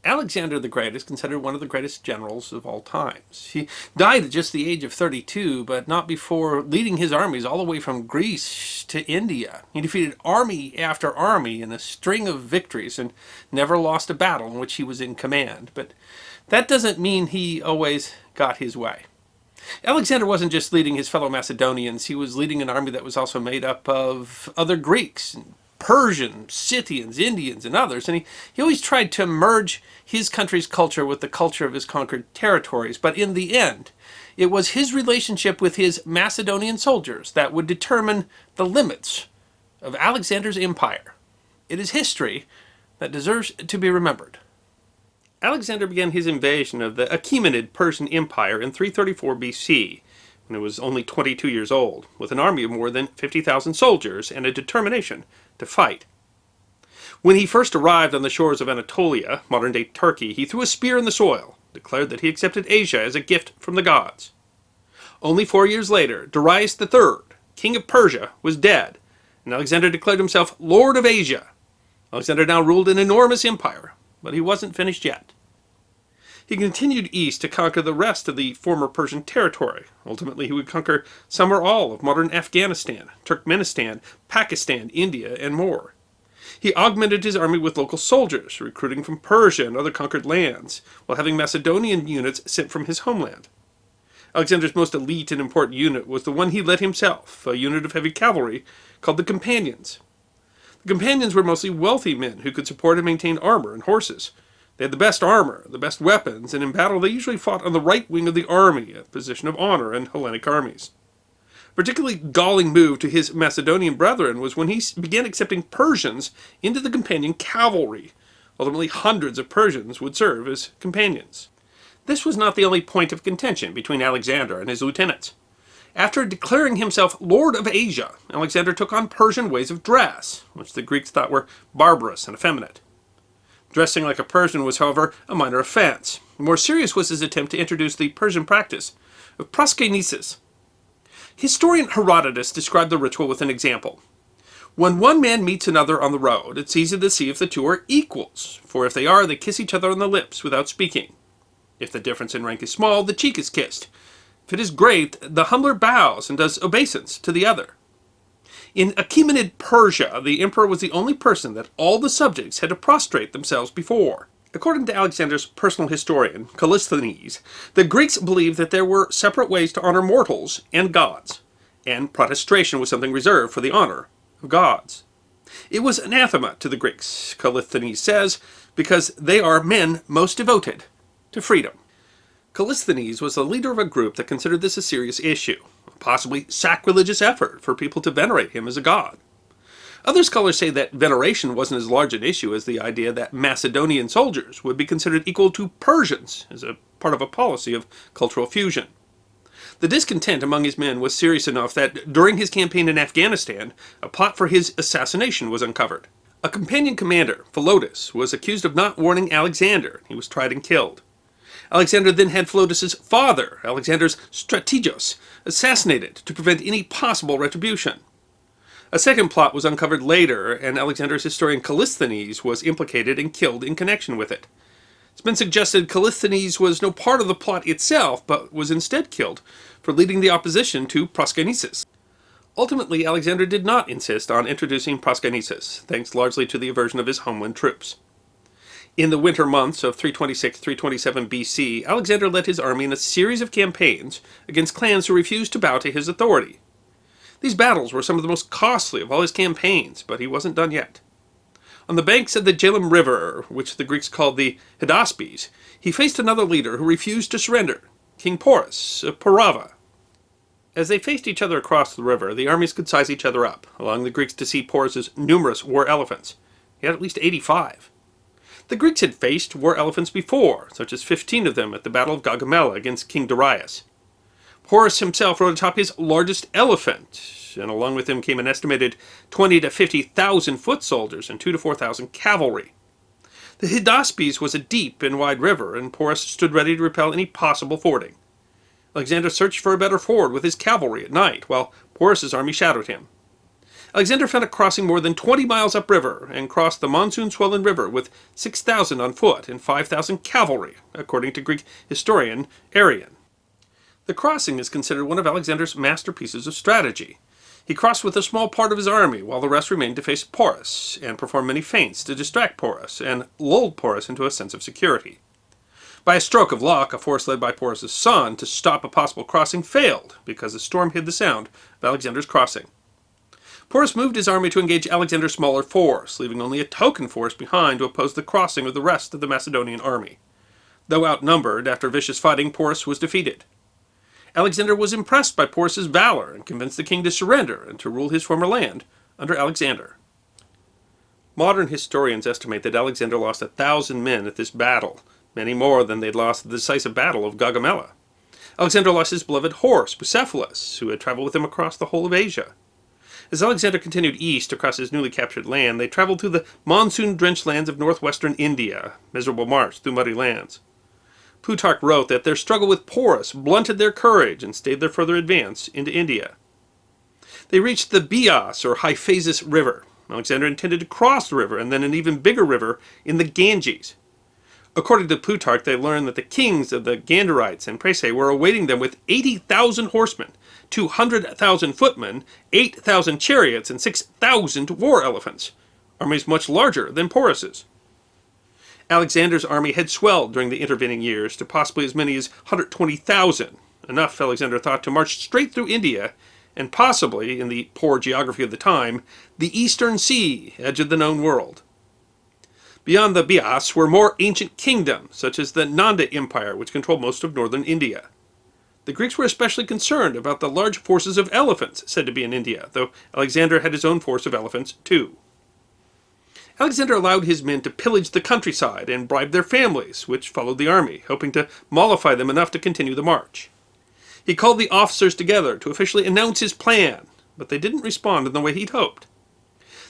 Alexander the Great is considered one of the greatest generals of all times. He died at just the age of 32, but not before leading his armies all the way from Greece to India. He defeated army after army in a string of victories and never lost a battle in which he was in command. But that doesn't mean he always got his way. Alexander wasn't just leading his fellow Macedonians, he was leading an army that was also made up of other Greeks, Persians, Scythians, Indians, and others, and he always tried to merge his country's culture with the culture of his conquered territories. But in the end, it was his relationship with his Macedonian soldiers that would determine the limits of Alexander's empire. It is history that deserves to be remembered. Alexander began his invasion of the Achaemenid Persian Empire in 334 BC, when he was only 22 years old, with an army of more than 50,000 soldiers and a determination to fight. When he first arrived on the shores of Anatolia, modern-day Turkey, he threw a spear in the soil, declared that he accepted Asia as a gift from the gods. Only 4 years later, Darius III, king of Persia, was dead, and Alexander declared himself Lord of Asia. Alexander now ruled an enormous empire, but he wasn't finished yet. He continued east to conquer the rest of the former Persian territory. Ultimately, he would conquer some or all of modern Afghanistan, Turkmenistan, Pakistan, India, and more. He augmented his army with local soldiers, recruiting from Persia and other conquered lands, while having Macedonian units sent from his homeland. Alexander's most elite and important unit was the one he led himself, a unit of heavy cavalry called the Companions. The Companions were mostly wealthy men who could support and maintain armor and horses. They had the best armor, the best weapons, and in battle they usually fought on the right wing of the army, a position of honor in Hellenic armies. A particularly galling move to his Macedonian brethren was when he began accepting Persians into the companion cavalry. Ultimately, hundreds of Persians would serve as companions. This was not the only point of contention between Alexander and his lieutenants. After declaring himself Lord of Asia, Alexander took on Persian ways of dress, which the Greeks thought were barbarous and effeminate. Dressing like a Persian was, however, a minor offense. More serious was his attempt to introduce the Persian practice of proskynesis. Historian Herodotus described the ritual with an example. When one man meets another on the road, it's easy to see if the two are equals, for if they are, they kiss each other on the lips without speaking. If the difference in rank is small, the cheek is kissed. If it is great, the humbler bows and does obeisance to the other. In Achaemenid Persia, the emperor was the only person that all the subjects had to prostrate themselves before. According to Alexander's personal historian, Callisthenes, the Greeks believed that there were separate ways to honor mortals and gods, and prostration was something reserved for the honor of gods. It was anathema to the Greeks, Callisthenes says, because they are men most devoted to freedom. Callisthenes was the leader of a group that considered this a serious issue, a possibly sacrilegious effort for people to venerate him as a god. Other scholars say that veneration wasn't as large an issue as the idea that Macedonian soldiers would be considered equal to Persians as a part of a policy of cultural fusion. The discontent among his men was serious enough that during his campaign in Afghanistan, a plot for his assassination was uncovered. A companion commander, Philotas, was accused of not warning Alexander. He was tried and killed. Alexander then had Philotas's father, Alexander's strategos, assassinated to prevent any possible retribution. A second plot was uncovered later, and Alexander's historian Callisthenes was implicated and killed in connection with it. It's been suggested Callisthenes was no part of the plot itself, but was instead killed for leading the opposition to proskynesis. Ultimately, Alexander did not insist on introducing proskynesis, thanks largely to the aversion of his homeland troops. In the winter months of 326-327 BC, Alexander led his army in a series of campaigns against clans who refused to bow to his authority. These battles were some of the most costly of all his campaigns, but he wasn't done yet. On the banks of the Jhelum River, which the Greeks called the Hydaspes, he faced another leader who refused to surrender, King Porus of Parava. As they faced each other across the river, the armies could size each other up, allowing the Greeks to see Porus's numerous war elephants. He had at least 85. The Greeks had faced war elephants before, such as 15 of them at the Battle of Gaugamela against King Darius. Porus himself rode atop his largest elephant, and along with him came an estimated 20 to 50,000 foot soldiers and 2 to 4,000 cavalry. The Hydaspes was a deep and wide river, and Porus stood ready to repel any possible fording. Alexander searched for a better ford with his cavalry at night, while Porus's army shadowed him. Alexander found a crossing more than 20 miles upriver and crossed the monsoon-swollen river with 6,000 on foot and 5,000 cavalry, according to Greek historian Arrian. The crossing is considered one of Alexander's masterpieces of strategy. He crossed with a small part of his army, while the rest remained to face Porus, and performed many feints to distract Porus, and lulled Porus into a sense of security. By a stroke of luck, a force led by Porus's son to stop a possible crossing failed, because a storm hid the sound of Alexander's crossing. Porus moved his army to engage Alexander's smaller force, leaving only a token force behind to oppose the crossing of the rest of the Macedonian army. Though outnumbered, after vicious fighting, Porus was defeated. Alexander was impressed by Porus's valor and convinced the king to surrender and to rule his former land under Alexander. Modern historians estimate that Alexander lost 1,000 men at this battle, many more than they'd lost at the decisive battle of Gaugamela. Alexander lost his beloved horse, Bucephalus, who had traveled with him across the whole of Asia. As Alexander continued east across his newly captured land, they traveled through the monsoon-drenched lands of northwestern India, miserable march through muddy lands. Plutarch wrote that their struggle with Porus blunted their courage and stayed their further advance into India. They reached the Beas, or Hyphasis River. Alexander intended to cross the river and then an even bigger river in the Ganges. According to Plutarch, they learned that the kings of the Gandarites and Praesae were awaiting them with 80,000 horsemen, 200,000 footmen, 8,000 chariots, and 6,000 war elephants, armies much larger than Porus's. Alexander's army had swelled during the intervening years to possibly as many as 120,000, enough, Alexander thought, to march straight through India, and possibly, in the poor geography of the time, the Eastern Sea, edge of the known world. Beyond the Beas were more ancient kingdoms, such as the Nanda Empire, which controlled most of northern India. The Greeks were especially concerned about the large forces of elephants said to be in India, though Alexander had his own force of elephants, too. Alexander allowed his men to pillage the countryside and bribe their families, which followed the army, hoping to mollify them enough to continue the march. He called the officers together to officially announce his plan, but they didn't respond in the way he'd hoped.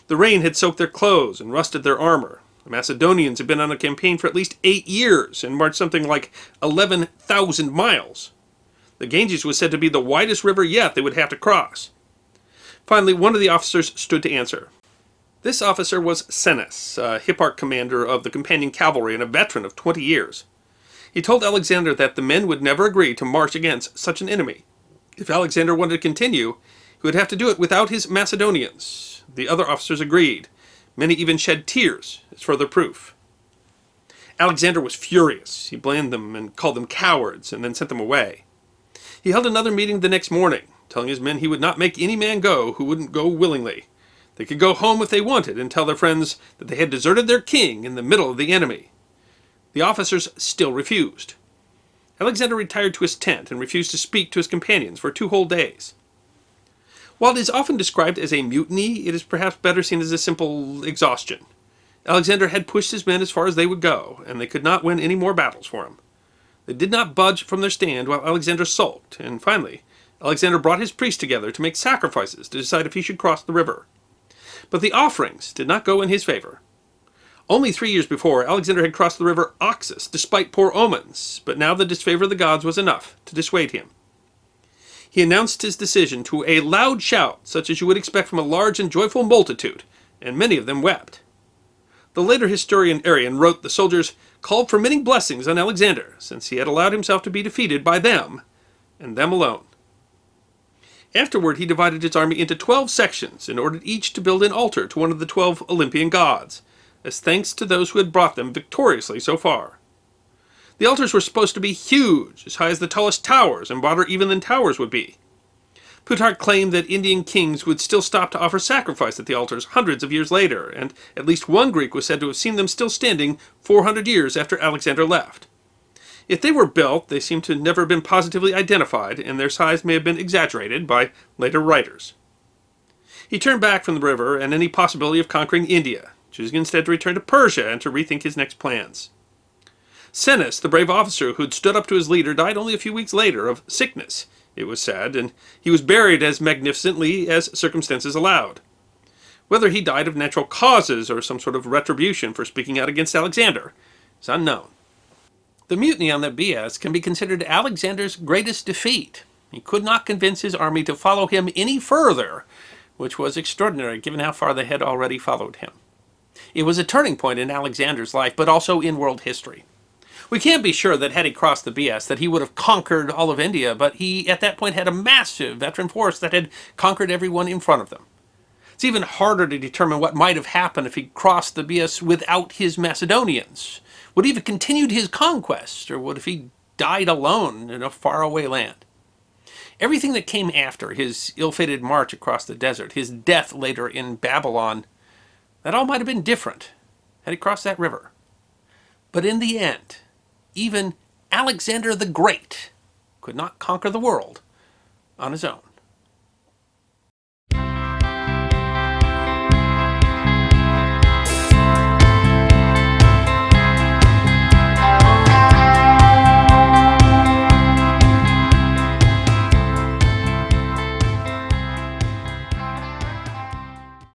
The rain had soaked their clothes and rusted their armor. The Macedonians had been on a campaign for at least 8 years and marched something like 11,000 miles. The Ganges was said to be the widest river yet they would have to cross. Finally, one of the officers stood to answer. This officer was Senes, a Hipparch commander of the companion cavalry and a veteran of 20 years. He told Alexander that the men would never agree to march against such an enemy. If Alexander wanted to continue, he would have to do it without his Macedonians. The other officers agreed. Many even shed tears as further proof. Alexander was furious. He blamed them and called them cowards and then sent them away. He held another meeting the next morning, telling his men he would not make any man go who wouldn't go willingly. They could go home if they wanted and tell their friends that they had deserted their king in the middle of the enemy. The officers still refused. Alexander retired to his tent and refused to speak to his companions for 2 whole days. While it is often described as a mutiny, it is perhaps better seen as a simple exhaustion. Alexander had pushed his men as far as they would go, and they could not win any more battles for him. They did not budge from their stand while Alexander sulked, and finally, Alexander brought his priests together to make sacrifices to decide if he should cross the river. But the offerings did not go in his favor. Only 3 years before, Alexander had crossed the river Oxus, despite poor omens, but now the disfavor of the gods was enough to dissuade him. He announced his decision to a loud shout, such as you would expect from a large and joyful multitude, and many of them wept. The later historian Arrian wrote the soldiers called for many blessings on Alexander, since he had allowed himself to be defeated by them, and them alone. Afterward, he divided his army into 12 sections and ordered each to build an altar to one of the 12 Olympian gods, as thanks to those who had brought them victoriously so far. The altars were supposed to be huge, as high as the tallest towers, and broader even than towers would be. Plutarch claimed that Indian kings would still stop to offer sacrifice at the altars hundreds of years later, and at least one Greek was said to have seen them still standing 400 years after Alexander left. If they were built, they seem to have never been positively identified, and their size may have been exaggerated by later writers. He turned back from the river and any possibility of conquering India, choosing instead to return to Persia and to rethink his next plans. Senes, the brave officer who had stood up to his leader, died only a few weeks later of sickness, it was said, and he was buried as magnificently as circumstances allowed. Whether he died of natural causes or some sort of retribution for speaking out against Alexander is unknown. The mutiny on the Beas can be considered Alexander's greatest defeat. He could not convince his army to follow him any further, which was extraordinary given how far they had already followed him. It was a turning point in Alexander's life, but also in world history. We can't be sure that had he crossed the Beas that he would have conquered all of India, but he at that point had a massive veteran force that had conquered everyone in front of them. It's even harder to determine what might have happened if he crossed the Beas without his Macedonians. Would he have continued his conquest, or would he died alone in a faraway land? Everything that came after, his ill-fated march across the desert, his death later in Babylon, that all might have been different had he crossed that river. But in the end, even Alexander the Great could not conquer the world on his own.